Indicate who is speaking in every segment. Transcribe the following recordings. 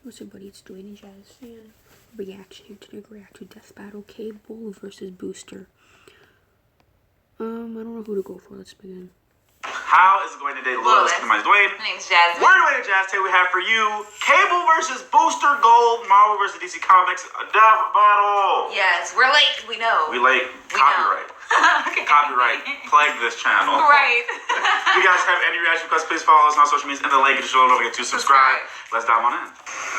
Speaker 1: What's up, buddy? It's Dwayne and Jasmine. Reaction to Death Battle Cable versus Booster. I don't know who to go for. Let's begin.
Speaker 2: How is it going today? Lord, my name's Dwayne.
Speaker 3: My name's Jasmine.
Speaker 2: We're Dwayne and Jasmine. Today we have for you Cable versus Booster Gold, Marvel versus DC Comics Death Battle.
Speaker 3: Yes, we're late. We know.
Speaker 2: We late. Copyright.
Speaker 3: Okay.
Speaker 2: Copyright. Plague this channel.
Speaker 3: Right.
Speaker 2: If you guys have any reaction requests, please follow us on our social medias and the link in the show. Don't forget to subscribe. Let's dive on in.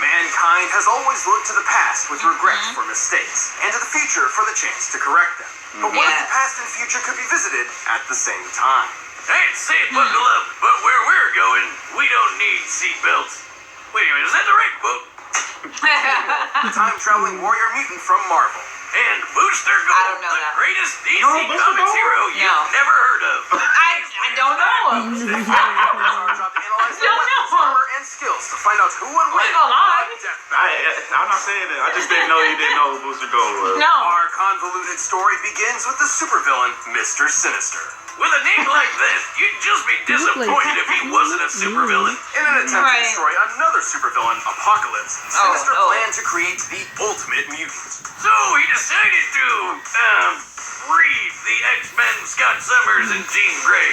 Speaker 4: Mankind has always looked to the past with regret for mistakes, and to the future for the chance to correct them. But what if the past and future could be visited at the same time?
Speaker 5: I'd say buckle up, but where we're going, we don't need seatbelts. Wait a minute, is that the right quote?
Speaker 4: The time-traveling warrior mutant from Marvel.
Speaker 5: And Booster Gold,
Speaker 3: I don't know
Speaker 5: the
Speaker 3: that.
Speaker 5: greatest DC
Speaker 2: Booster
Speaker 5: Comics
Speaker 2: Gold?
Speaker 5: hero you've never heard of.
Speaker 3: I don't know him.
Speaker 4: It's our job to analyze their
Speaker 3: Don't know.
Speaker 4: weapons, armor, and skills to find out who would win.
Speaker 3: gonna lie.
Speaker 4: a death battle.
Speaker 2: I'm not saying that. I just didn't know you didn't know who Booster Gold was.
Speaker 3: No.
Speaker 4: Our convoluted story begins with the supervillain, Mr. Sinister.
Speaker 5: With a name like that, you'd just be disappointed if he wasn't a supervillain.
Speaker 4: In an attempt to destroy another supervillain, Apocalypse, Sinister planned to create the ultimate mutant.
Speaker 5: So he decided to, breed the X-Men Scott Summers and Jean Grey.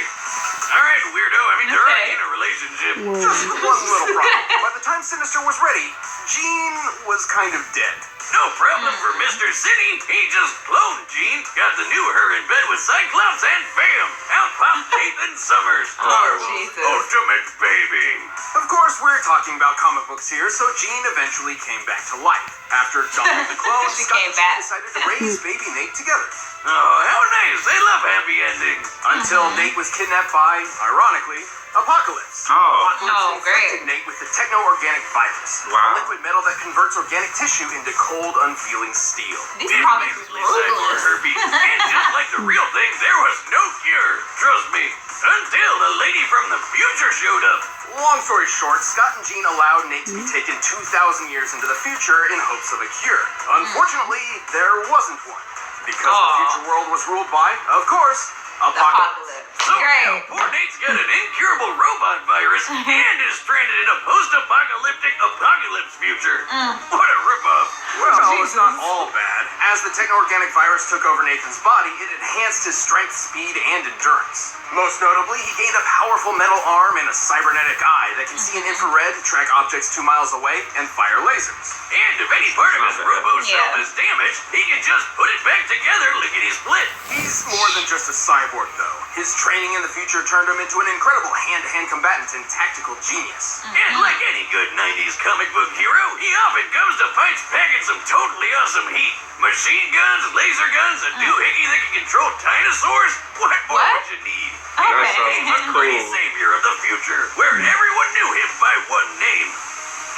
Speaker 5: Alright, weirdo, I mean, they're already in a relationship.
Speaker 4: Just one little problem. By the time Sinister was ready, Jean was kind of dead.
Speaker 5: No problem for Mr. City. He just cloned Jean, got the new her in bed with Cyclops, and bam! Out popped Nathan Summers.
Speaker 3: Jesus.
Speaker 5: Ultimate baby.
Speaker 4: Of course, we're talking about comic books here, so Jean eventually came back to life. After dumping the clone,
Speaker 3: She
Speaker 4: Scott
Speaker 3: came
Speaker 4: and
Speaker 3: back.
Speaker 4: Jean decided to raise baby Nate together.
Speaker 5: Oh, how nice. They love happy endings.
Speaker 4: Until Nate was kidnapped by, ironically, Apocalypse.
Speaker 2: Oh.
Speaker 4: Apocalypse
Speaker 3: great.
Speaker 4: infected Nate with the techno-organic virus,
Speaker 2: Wow.
Speaker 4: a liquid metal that converts organic tissue into cold, unfeeling steel.
Speaker 3: These comics is
Speaker 5: Immediately cyber
Speaker 3: ruthless.
Speaker 5: herpes. And just like the real thing, there was no cure. Trust me. Until the lady from the future showed up.
Speaker 4: Long story short, Scott and Jean allowed Nate to be taken 2,000 years into the future in hopes of a cure. Unfortunately, there wasn't one. Because the future world was ruled by, of course, Apocalypse.
Speaker 5: So now, poor Nate's got an incurable robot virus and is stranded in a post-apocalyptic apocalypse future. What a ripoff.
Speaker 4: Well, it's not all bad. As the techno-organic virus took over Nathan's body, it enhanced his strength, speed, and endurance. Most notably, he gained a powerful metal arm and a cybernetic eye that can see in infrared, track objects 2 miles away, and fire lasers.
Speaker 5: And if any part of his robo-self is damaged, he can just put it back together lickety-split.
Speaker 4: He's more than just a cyborg, though. His training in the future turned him into an incredible hand-to-hand combatant and tactical genius.
Speaker 5: And like any good 90s comic book hero, he often comes to fights packing some totally awesome heat. Machine guns, laser guns, a doohickey that can control dinosaurs? What more would you need?
Speaker 3: Okay.
Speaker 5: He's the great savior of the future, where everyone knew him by one name.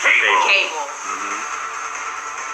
Speaker 5: Cable.
Speaker 3: Cable.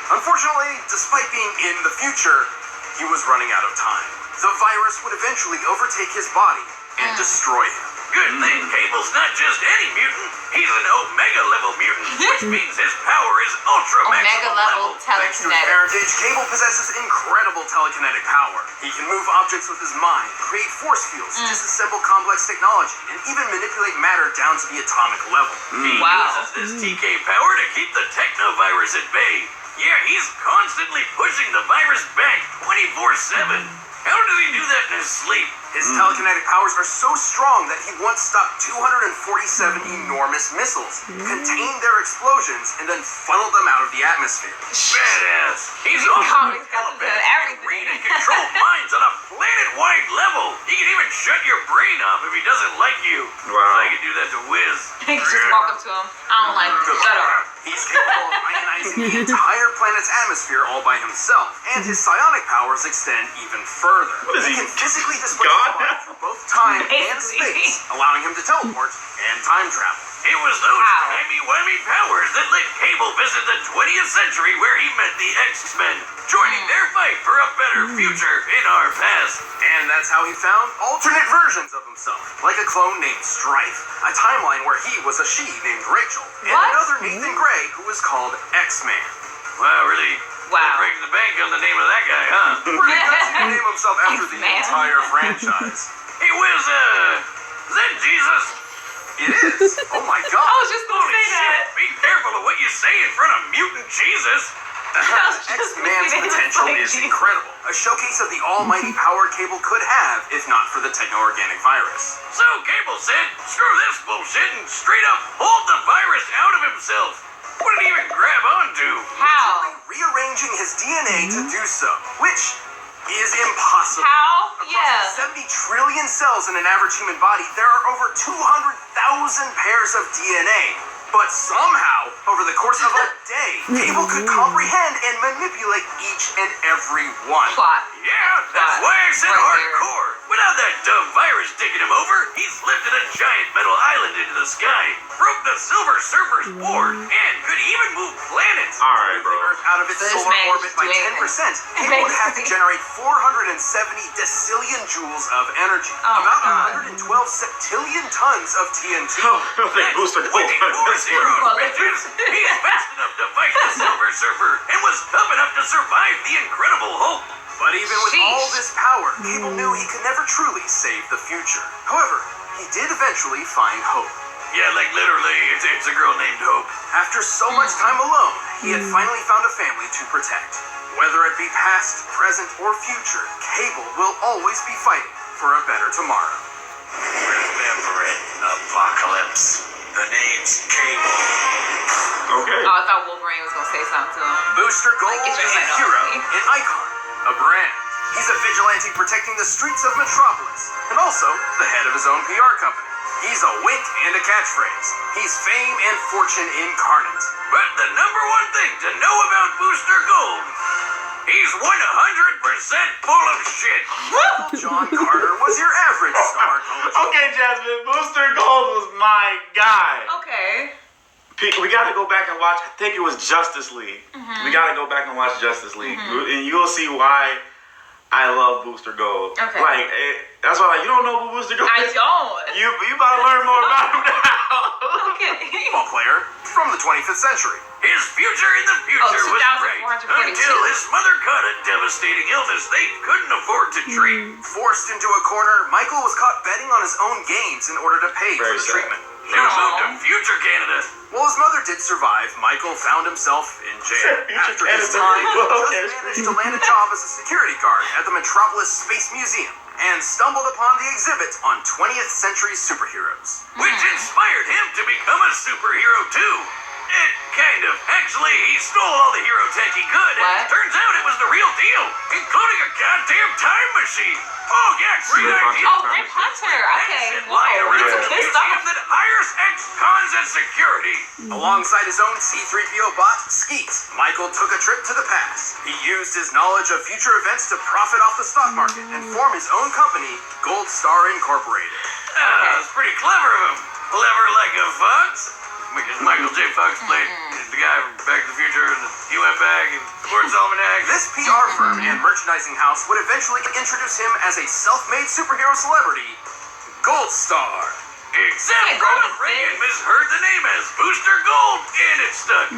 Speaker 4: Unfortunately, despite being in the future, he was running out of time. The virus would eventually overtake his body and destroy him.
Speaker 5: Good thing Cable's not just any mutant, he's an Omega-level mutant, which means his power is ultra-maximum
Speaker 3: Omega-level
Speaker 4: Thanks to his
Speaker 3: telekinetic.
Speaker 4: heritage, Cable possesses incredible telekinetic power. He can move objects with his mind, create force fields, disassemble complex technology, and even manipulate matter down to the atomic level.
Speaker 5: He uses this TK power to keep the technovirus at bay. Yeah, he's constantly pushing the virus back 24/7. How does he do that in his sleep?
Speaker 4: His telekinetic powers are so strong that he once stopped 247 enormous missiles, contained their explosions, and then funneled them out of the atmosphere.
Speaker 5: Badass. He's also
Speaker 3: comics got to do
Speaker 5: telepathic,
Speaker 3: everything.
Speaker 5: read and control minds on a planet-wide level. He can even shut your brain off if he doesn't like you.
Speaker 2: Wow.
Speaker 5: I can do that to Wiz.
Speaker 3: You just walk up to him. I don't like you. Shut up.
Speaker 4: He's capable of ionizing the entire planet's atmosphere all by himself, and his psionic powers extend even further.
Speaker 2: What is he,
Speaker 4: can physically displace
Speaker 2: God?
Speaker 4: the body through both time and
Speaker 3: Basically.
Speaker 4: space, allowing him to teleport and time travel.
Speaker 5: It was those timey-wimey powers that let Cable visit the 20th century where he met the X-Men, joining their fight for a better future in our past.
Speaker 4: And that's how he found alternate versions of himself, like a clone named Strife, a timeline where he was a she named Rachel, and another Nathan Grey who was called X-Man.
Speaker 5: Wow, really?
Speaker 3: Wow.
Speaker 5: Breaking the bank on the name of that guy, huh?
Speaker 4: Pretty much he named himself after the
Speaker 3: X-Man.
Speaker 4: entire franchise.
Speaker 5: Hey, Wiz, is that Jesus?
Speaker 4: It is. Oh my god.
Speaker 3: I was just gonna
Speaker 5: Holy
Speaker 3: say
Speaker 5: shit,
Speaker 3: that.
Speaker 5: be careful of what you you say in front of mutant Jesus?
Speaker 4: X-Man's potential is incredible. A showcase of the almighty power Cable could have if not for the techno-organic virus.
Speaker 5: So Cable said, screw this bullshit and straight up pulled the virus out of himself. What did he even grab onto?
Speaker 3: How?
Speaker 4: Rearranging his DNA to do so, which is impossible.
Speaker 3: How?
Speaker 4: Across
Speaker 3: Yeah.
Speaker 4: 70 trillion cells in an average human body, there are over 200,000 pairs of DNA. But somehow, over the course of a day, Cable could comprehend and manipulate each and every one.
Speaker 3: Plot.
Speaker 5: Yeah, that's why I said
Speaker 3: Right there.
Speaker 5: hardcore. Without that dumb virus taking him over, he's lifted a giant metal island into the sky, broke the Silver Surfer's board, and could even move planets.
Speaker 2: Alright, bro.
Speaker 4: Earth out of its
Speaker 3: So this
Speaker 4: solar
Speaker 3: man
Speaker 4: orbit
Speaker 3: is
Speaker 4: by
Speaker 3: doing
Speaker 4: 10%, Cable would have to generate 470 decillion joules of energy.
Speaker 3: Oh,
Speaker 4: about
Speaker 3: God.
Speaker 4: 112 septillion tons of TNT.
Speaker 2: Oh, I think Booster Gold.
Speaker 5: Wicked Force heroes, bitches! He's fast enough to fight the Silver Surfer and was tough enough to survive the Incredible Hulk.
Speaker 4: But even with
Speaker 3: Sheesh.
Speaker 4: all this power, Cable knew he could never truly save the future. However, he did eventually find hope.
Speaker 5: Yeah, like literally, it's a girl named Hope.
Speaker 4: After so much time alone, he had finally found a family to protect. Whether it be past, present, or future, Cable will always be fighting for a better tomorrow.
Speaker 5: Remember it, Apocalypse. The name's Cable.
Speaker 2: Okay.
Speaker 3: Oh, I thought Wolverine was gonna say something to him.
Speaker 4: Booster Gold
Speaker 3: Like, get your
Speaker 4: is a
Speaker 3: head off
Speaker 4: hero,
Speaker 3: me.
Speaker 4: an icon, a brand. He's a vigilante protecting the streets of Metropolis, and also the head of his own PR company. He's a wink and a catchphrase. He's fame and fortune incarnate.
Speaker 5: But the number one thing to know about Booster Gold, he's 100% full of shit.
Speaker 4: John Carter was your average star college.
Speaker 2: Okay, Jasmine. Booster Gold was my guy.
Speaker 3: Okay.
Speaker 2: We gotta go back and watch. I think it was Justice League. We gotta go back and watch Justice League, and you'll see why I love Booster Gold.
Speaker 3: Okay.
Speaker 2: Like that's why, like, you don't know who Booster Gold
Speaker 3: I
Speaker 2: is.
Speaker 3: don't.
Speaker 2: You about to learn more about him now.
Speaker 3: Okay.
Speaker 4: Football player from the 25th century.
Speaker 5: His future in the future was great
Speaker 3: 2,442.
Speaker 5: until his mother caught a devastating illness they couldn't afford to treat.
Speaker 4: Forced into a corner, Michael was caught betting on his own games in order to pay for
Speaker 2: Very
Speaker 4: the
Speaker 2: sad.
Speaker 4: treatment.
Speaker 5: She was moved to future Canada.
Speaker 4: While his mother did survive, Michael found himself in jail.
Speaker 2: Future
Speaker 4: After his
Speaker 2: Canada.
Speaker 4: time, he
Speaker 2: Okay.
Speaker 4: just managed to land a job as a security guard at the Metropolis Space Museum and stumbled upon the exhibit on 20th century superheroes.
Speaker 5: Which inspired him to become a superhero too. And kind of. Actually, he stole all the hero tech he could, and
Speaker 3: What?
Speaker 5: it turns out it was the real deal, including a goddamn time machine. Oh yeah, great
Speaker 2: Rip
Speaker 5: idea.
Speaker 3: Oh, Rip Hunter. Okay.
Speaker 5: That shit lying
Speaker 3: Whoa,
Speaker 5: around
Speaker 3: he's
Speaker 5: the
Speaker 3: pissed
Speaker 5: museum
Speaker 3: off.
Speaker 5: that hires ex-cons as security.
Speaker 4: Alongside his own C-3PO bot, Skeet, Michael took a trip to the past. He used his knowledge of future events to profit off the stock market and form his own company, Gold Star Incorporated.
Speaker 5: That's pretty clever of him. Clever like a fox. Because Michael J. Fox played the guy from Back to the Future, and he went back, and Sports Almanac.
Speaker 4: This PR firm and merchandising house would eventually introduce him as a self-made superhero celebrity, Gold Star.
Speaker 5: Except
Speaker 3: Yeah, Golden
Speaker 5: Ronald Reagan
Speaker 3: Fist.
Speaker 5: misheard the name as Booster Gold, and it stuck.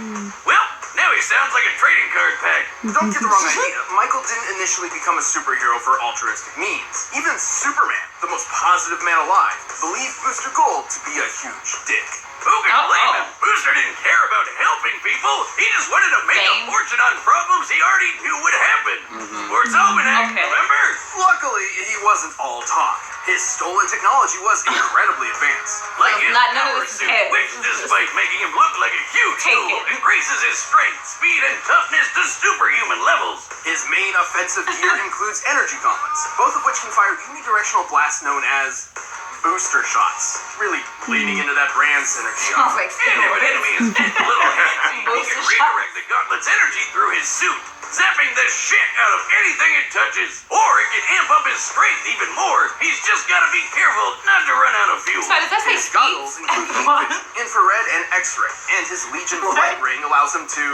Speaker 5: Well, now he sounds like a trading card pack.
Speaker 4: Don't get the wrong idea. Michael didn't initially become a superhero for altruistic means. Even Superman, the most positive man alive, believed Booster Gold to be a huge dick.
Speaker 5: Who can blame him? Booster didn't care about helping people. He just wanted to make
Speaker 3: Fame.
Speaker 5: a fortune on problems he already knew would happen. Sports Almanac,
Speaker 3: Okay.
Speaker 5: remember?
Speaker 4: Luckily, he wasn't all talk. His stolen technology was incredibly advanced.
Speaker 5: Like his
Speaker 3: None of
Speaker 5: power
Speaker 3: this is
Speaker 5: suit,
Speaker 3: his.
Speaker 5: which, despite making him look like a huge
Speaker 3: Take
Speaker 5: tool,
Speaker 3: it.
Speaker 5: increases his strength, speed, and toughness to superhuman levels.
Speaker 4: His main offensive gear includes energy gauntlets, both of which can fire unidirectional blasts known as booster shots. Really bleeding into that brand synergy.
Speaker 3: Sounds like
Speaker 5: And if an enemy is dead to little hands, he
Speaker 3: Booster
Speaker 5: can
Speaker 3: shots.
Speaker 5: redirect the gauntlet's energy through his suit, zapping the shit out of anything it touches. Or it can amp up his strength even more. He's just gotta be careful not to run out of fuel.
Speaker 3: So does that say
Speaker 4: His goggles
Speaker 3: Skeet?
Speaker 4: include heat vision, infrared, and X-ray, and his Legion flight ring allows him to,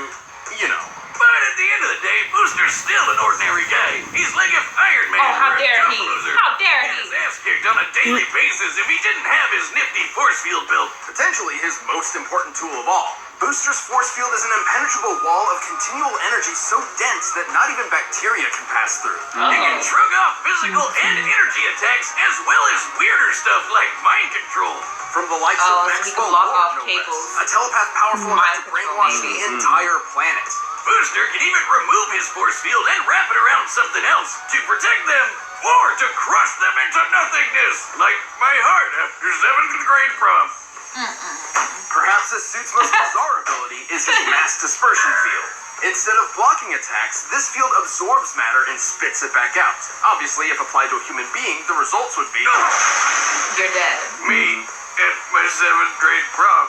Speaker 4: you know.
Speaker 5: But at the end of the day, Booster's still an ordinary guy. He's like if Iron Man
Speaker 3: Oh, how
Speaker 5: were a
Speaker 3: dare
Speaker 5: jump
Speaker 3: he.
Speaker 5: loser.
Speaker 3: How dare
Speaker 5: Get
Speaker 3: he.
Speaker 5: his ass kicked on a daily basis if he didn't have his nifty force field built.
Speaker 4: Potentially his most important tool of all, Booster's force field is an impenetrable wall of continual energy so dense that not even bacteria can pass through.
Speaker 5: He can shrug off physical and energy attacks as well as weirder stuff like mind control.
Speaker 4: From the likes
Speaker 3: Oh,
Speaker 4: of
Speaker 3: so he
Speaker 4: Maxwell
Speaker 3: can lock
Speaker 4: Lord,
Speaker 3: off
Speaker 4: no
Speaker 3: cables.
Speaker 4: less. A telepath powerful enough
Speaker 3: Mind
Speaker 4: to
Speaker 3: control,
Speaker 4: brainwash
Speaker 3: maybe.
Speaker 4: the entire planet.
Speaker 5: Booster can even remove his force field and wrap it around something else to protect them or to crush them into nothingness, like my heart after 7th grade prom.
Speaker 4: Perhaps this suit's most bizarre ability is his mass dispersion field. Instead of blocking attacks, this field absorbs matter and spits it back out. Obviously, if applied to a human being, the results would be...
Speaker 3: You're dead.
Speaker 5: Me at my 7th grade prom.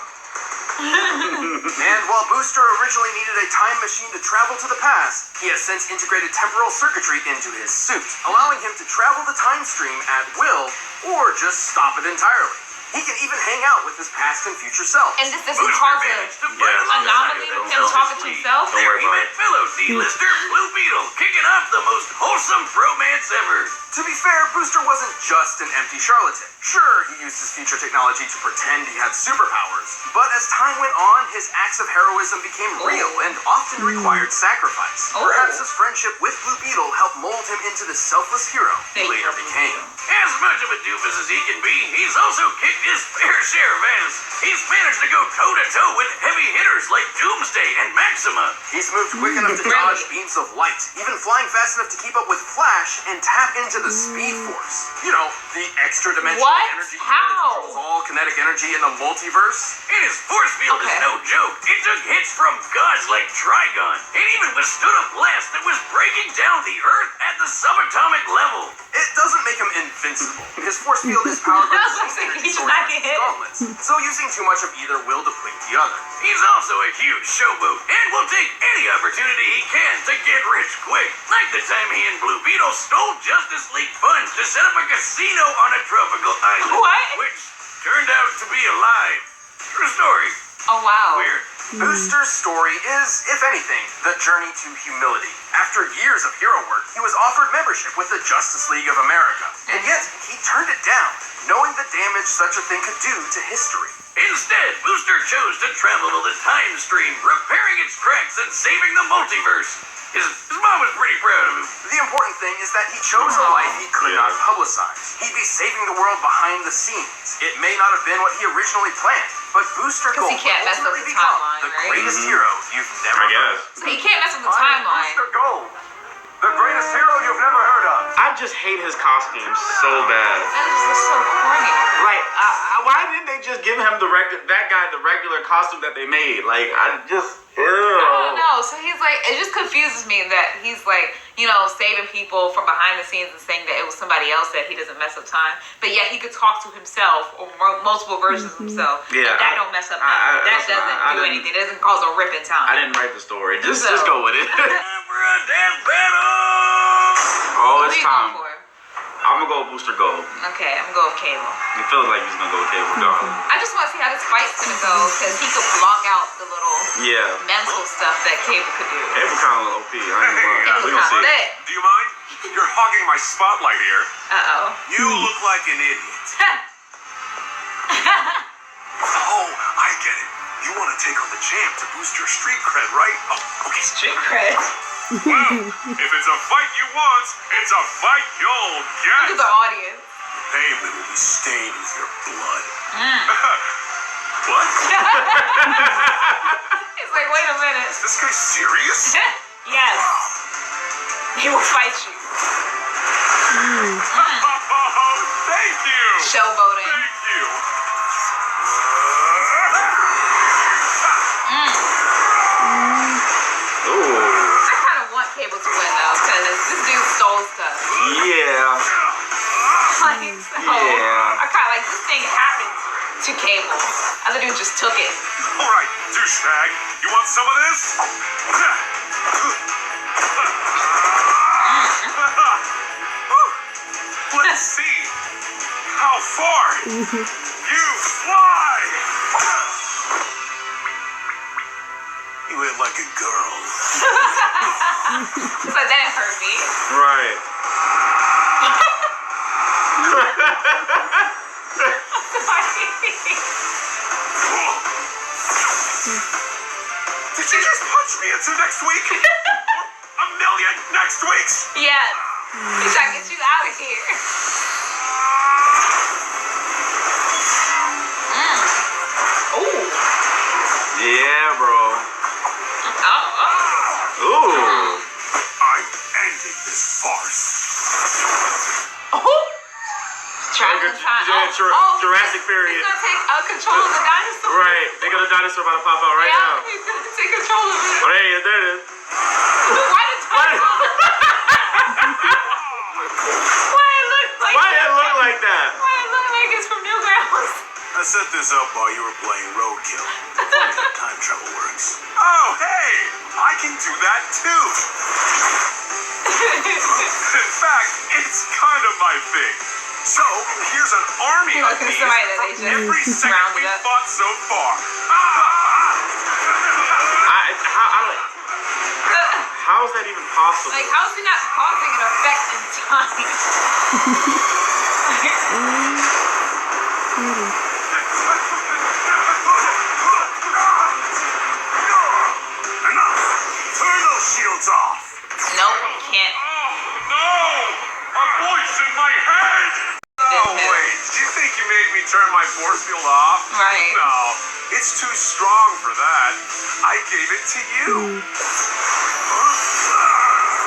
Speaker 4: And while Booster originally needed a time machine to travel to the past, he has since integrated temporal circuitry into his suit, allowing him to travel the time stream at will or just stop it entirely. He can even hang out with his past and future selves.
Speaker 3: And this doesn't
Speaker 5: Booster
Speaker 3: cause
Speaker 5: managed to
Speaker 3: a
Speaker 5: fight alongside
Speaker 3: anomaly
Speaker 5: of
Speaker 3: with him talking to himself?
Speaker 5: There
Speaker 2: Don't worry
Speaker 5: he
Speaker 2: about
Speaker 5: met fellow D-lister Blue Beetle, kicking off the most wholesome bromance ever.
Speaker 4: To be fair, Booster wasn't just an empty charlatan. Sure, he used his future technology to pretend he had superpowers, but as time went on, his acts of heroism became real and often required sacrifice.
Speaker 3: Oh.
Speaker 4: Perhaps his friendship with Blue Beetle helped mold him into the selfless hero he
Speaker 3: Thank
Speaker 4: later
Speaker 3: you.
Speaker 4: became.
Speaker 5: As much of a doofus as he can be, he's also kicked his fair share of ass. He's managed to go toe-to-toe with heavy hitters like Doomsday and Maxima.
Speaker 4: He's moved quick enough to dodge beams of light, even flying fast enough to keep up with Flash and tap into the Speed Force. You know, the extra dimensional
Speaker 3: What?
Speaker 4: energy
Speaker 3: How?
Speaker 4: that controls all kinetic energy in the multiverse.
Speaker 5: And his force field
Speaker 3: Okay.
Speaker 5: is no joke. It took hits from gods like Trigon. It even withstood a blast that was breaking down the Earth at the subatomic level.
Speaker 4: It doesn't make him invincible. His force field is powered by
Speaker 3: I
Speaker 4: the
Speaker 3: was
Speaker 4: same
Speaker 3: like,
Speaker 4: energy
Speaker 3: he's
Speaker 4: source
Speaker 3: not
Speaker 4: as his
Speaker 3: getting hit.
Speaker 4: gauntlets, so using too much of either will deplete the other.
Speaker 5: He's also a huge showboat and will take any opportunity he can to get rich quick. Like the time he and Blue Beetle stole Justice League funds to set up a casino on a tropical island.
Speaker 3: What?
Speaker 5: Which turned out to be a lie. True story.
Speaker 3: Oh, wow.
Speaker 5: Weird.
Speaker 4: Booster's story is, if anything, the journey to humility. After years of hero work, he was offered membership with the Justice League of America. And yet, he turned it down, knowing the damage such a thing could do to history.
Speaker 5: Instead, Booster chose to travel to the time stream, repairing its cracks and saving the multiverse. His mom was pretty proud of him.
Speaker 4: The important thing is that he chose a life he could not publicize. He'd be saving the world behind the scenes. It may not have been what he originally planned, but Booster
Speaker 3: 'Cause
Speaker 4: Gold
Speaker 3: he can't
Speaker 4: will
Speaker 3: mess up
Speaker 4: ultimately
Speaker 3: the
Speaker 4: become
Speaker 3: timeline,
Speaker 4: the
Speaker 3: right?
Speaker 4: greatest hero you've never
Speaker 2: I
Speaker 4: heard.
Speaker 2: guess.
Speaker 3: So he can't mess with the timeline.
Speaker 4: Gold, the greatest hero you've never heard of.
Speaker 2: I just hate his costume so bad.
Speaker 3: That just looks so corny.
Speaker 2: Like, why didn't they just give him that guy the regular costume that they made? Like, I just,
Speaker 3: I don't know. So he's like, it just confuses me that he's like, you know, saving people from behind the scenes and saying that it was somebody else that he doesn't mess up time. But yet he could talk to himself or multiple versions of himself.
Speaker 2: Yeah,
Speaker 3: And that don't mess up nothing. That doesn't do anything. It doesn't cause a rip in time.
Speaker 2: I didn't write the story. Just
Speaker 3: So-
Speaker 2: go with it.
Speaker 5: Time for a death battle!
Speaker 2: Oh,
Speaker 3: What are
Speaker 2: it's
Speaker 3: you going
Speaker 2: time.
Speaker 3: for?
Speaker 2: I'm gonna go with Booster Gold.
Speaker 3: Okay, I'm going with Cable.
Speaker 2: It feels like he's gonna go with Cable Gold.
Speaker 3: I just want to see how this fight's gonna go because he could block out the little
Speaker 2: Yeah.
Speaker 3: mental stuff that Cable could do.
Speaker 2: Cable kind of OP. I ain't gonna lie.
Speaker 3: Cable
Speaker 2: We gonna
Speaker 3: kind
Speaker 2: see.
Speaker 3: of lit.
Speaker 4: Do you mind? You're hogging my spotlight here.
Speaker 3: Uh-oh.
Speaker 4: You look like an idiot. Oh, I get it. You want to take on the champ to boost your street cred, right? Oh, okay.
Speaker 3: Street cred.
Speaker 4: Well, if it's a fight you want, it's a fight you'll
Speaker 3: Look
Speaker 4: get.
Speaker 3: at the audience.
Speaker 4: Pavement will be stained with your blood. What?
Speaker 3: He's like, wait a minute.
Speaker 4: Is this guy serious?
Speaker 3: Yes. He will fight you.
Speaker 4: Oh, thank you.
Speaker 3: Showboating.
Speaker 4: Thank you.
Speaker 2: Ooh.
Speaker 3: I kind of want Cable to win though, because this dude stole stuff.
Speaker 2: Yeah.
Speaker 3: Like, so
Speaker 2: Yeah.
Speaker 3: I kind of like this thing happened to Cable. Other dude just took it.
Speaker 4: All right, douchebag. You want some of this? Let's see how far you fly. You hit like a girl.
Speaker 3: It's like that didn't hurt me.
Speaker 2: Right.
Speaker 4: you just punch me into next week? Or a million next weeks?
Speaker 3: Yes. He's trying to get you out of here. Ooh.
Speaker 2: Yeah, bro. Ooh.
Speaker 4: I'm ending this farce.
Speaker 3: Traveling time.
Speaker 2: Jurassic period.
Speaker 3: He's gonna take control of the dinosaur.
Speaker 2: Right. They got a dinosaur about to pop out right now.
Speaker 3: He's gonna take control of it.
Speaker 2: Oh, there it is.
Speaker 3: Why did dinosaur? Why it look like
Speaker 2: Why
Speaker 3: that?
Speaker 2: it look like that?
Speaker 3: Why it look like it's from Newgrounds?
Speaker 4: I set this up while you were playing Roadkill. Funny how time travel works. Oh, hey! I can do that too! In fact, it's kind of my thing. So, here's an army of these
Speaker 3: Sorry that they
Speaker 4: from
Speaker 3: just
Speaker 4: every second
Speaker 3: rounded
Speaker 4: we've
Speaker 3: up.
Speaker 4: fought so far.
Speaker 2: How is that even possible?
Speaker 3: Like, how is he not causing an effect in time?
Speaker 4: Enough! Turn those shields off!
Speaker 3: Nope, can't.
Speaker 4: No! A voice in my head! Oh, wait. Do you think you made me turn my force field off?
Speaker 3: Right.
Speaker 4: No. It's too strong for that. I gave it to you.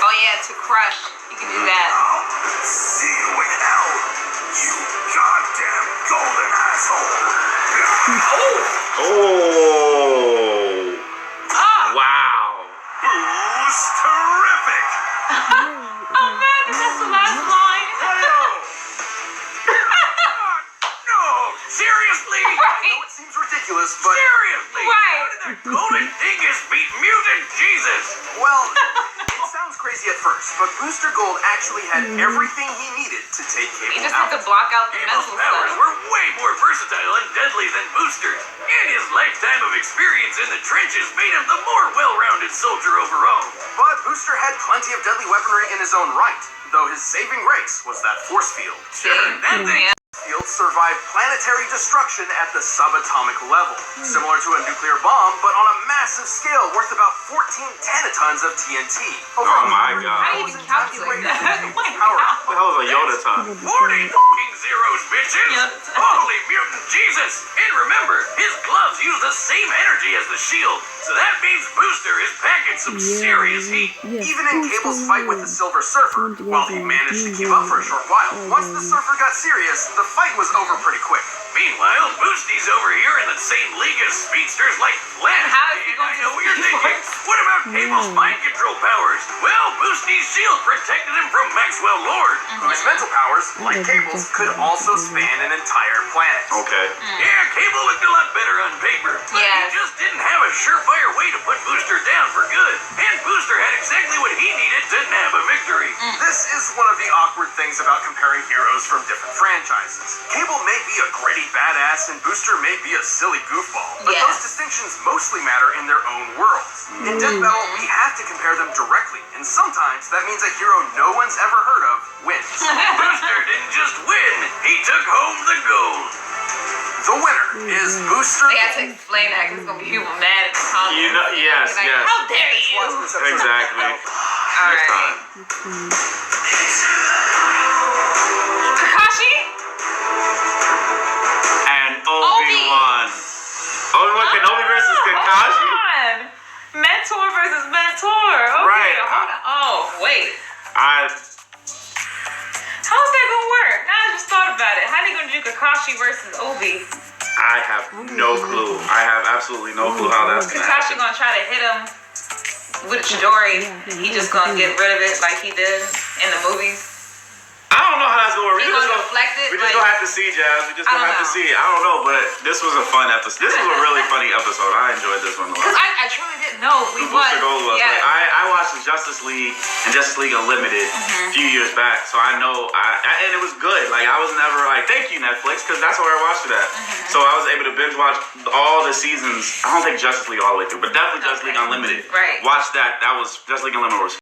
Speaker 3: Oh yeah, to crush. You can do that.
Speaker 4: See you in hell, you goddamn golden asshole.
Speaker 2: Oh.
Speaker 3: Ah!
Speaker 2: Wow.
Speaker 4: Boo's terrific.
Speaker 3: Oh man, that's the last line.
Speaker 4: No, seriously? I know
Speaker 3: Right.
Speaker 4: it seems ridiculous, but
Speaker 5: Seriously?
Speaker 3: Right.
Speaker 5: How did that golden dingus beat mutant Jesus?
Speaker 4: well, it sounds crazy at first, but Booster Gold actually had everything he needed to take
Speaker 3: He
Speaker 4: Cable
Speaker 3: just had
Speaker 4: out.
Speaker 3: to block out the
Speaker 5: Cable's
Speaker 3: mental
Speaker 5: powers
Speaker 3: stuff.
Speaker 5: were way more versatile and deadly than Booster's, and his lifetime of experience in the trenches made him the more well-rounded soldier overall.
Speaker 4: But Booster had plenty of deadly weaponry in his own right, though his saving grace was that force field.
Speaker 5: Sure, that thing
Speaker 3: Yeah.
Speaker 4: Fields survived planetary destruction at the subatomic level, similar to a nuclear bomb, but on a massive scale worth about 14 tenatons of TNT.
Speaker 2: Oh my
Speaker 3: How
Speaker 2: god.
Speaker 3: do you even calculate that? Oh my
Speaker 4: Power.
Speaker 3: God.
Speaker 2: What the hell is a Yoda time?
Speaker 5: 40 f***ing zeros, bitches!
Speaker 3: Yep.
Speaker 5: Holy mutant Jesus! And remember, his gloves use the same energy as the shield, so that means Booster is packing some serious heat.
Speaker 4: Even in Cable's fight with the Silver Surfer, while he managed to keep up for a short while, once the Surfer got serious, the fight was over pretty quick.
Speaker 5: Meanwhile, Boosty's over here in the same league as speedsters like Flash.
Speaker 3: How is he
Speaker 5: And
Speaker 3: going
Speaker 5: I
Speaker 3: to
Speaker 5: know what you're
Speaker 3: Speed
Speaker 5: thinking.
Speaker 3: Force?
Speaker 5: What about Cable's mind control powers? Well, Boosty's shield protected him from Maxwell Lord.
Speaker 4: Whose mental powers, like Cable's, could also span an entire planet.
Speaker 2: Okay.
Speaker 5: Yeah, Cable looked a lot better on paper. But
Speaker 3: Yes.
Speaker 5: he just didn't have a surefire way to put Booster down for good. And Booster had exactly what he needed to nab a victory.
Speaker 4: This is one of the awkward things about comparing heroes from different franchises. Cable may be a gritty badass and Booster may be a silly goofball, but
Speaker 3: Yeah.
Speaker 4: those distinctions mostly matter in their own worlds. In Death Battle, we have to compare them directly, and sometimes that means a hero no one's ever heard of wins.
Speaker 5: Booster didn't just win, he took home the gold.
Speaker 4: The winner is Booster
Speaker 3: They had to explain that because it's gonna be people mad at the comments.
Speaker 2: You know, yes,
Speaker 3: Like,
Speaker 2: yes.
Speaker 3: how dare you?
Speaker 2: Exactly.
Speaker 3: All
Speaker 2: Next
Speaker 3: right.
Speaker 2: time.
Speaker 3: Kakashi?
Speaker 2: And Obi-Wan. Obi-Wan Kenobi versus Kakashi?
Speaker 3: Hold on. Mentor versus mentor. Okay,
Speaker 2: Right.
Speaker 3: hold on. Oh, wait.
Speaker 2: I
Speaker 3: How's that gonna work? Now I just thought about it. How are they gonna do Kakashi versus Obi?
Speaker 2: have no clue. I have absolutely no clue how that's gonna
Speaker 3: Kakashi
Speaker 2: happen.
Speaker 3: gonna try to hit him with Chidori. He just gonna get rid of it like he did in the movies.
Speaker 2: I don't know how that's gonna work.
Speaker 3: He
Speaker 2: We just
Speaker 3: gonna
Speaker 2: gonna
Speaker 3: deflect it,
Speaker 2: we just
Speaker 3: like-
Speaker 2: gonna have to see, Jazz. We just
Speaker 3: I
Speaker 2: gonna
Speaker 3: don't
Speaker 2: have to
Speaker 3: know.
Speaker 2: see. I don't know, but this was a fun episode. This was a really funny episode. I enjoyed this one a
Speaker 3: Cause
Speaker 2: lot.
Speaker 3: I truly didn't know we
Speaker 2: The
Speaker 3: won.
Speaker 2: Booster Gold was
Speaker 3: Yeah.
Speaker 2: like, I watched the Justice League and Justice League Unlimited a few years back, so I know and it was good. Like I was never like, thank you Netflix, because that's where I watched it at. So I was able to binge watch all the seasons. I don't think Justice League all the way through, but definitely Justice League Unlimited.
Speaker 3: Right.
Speaker 2: Watch that. That was Justice League Unlimited was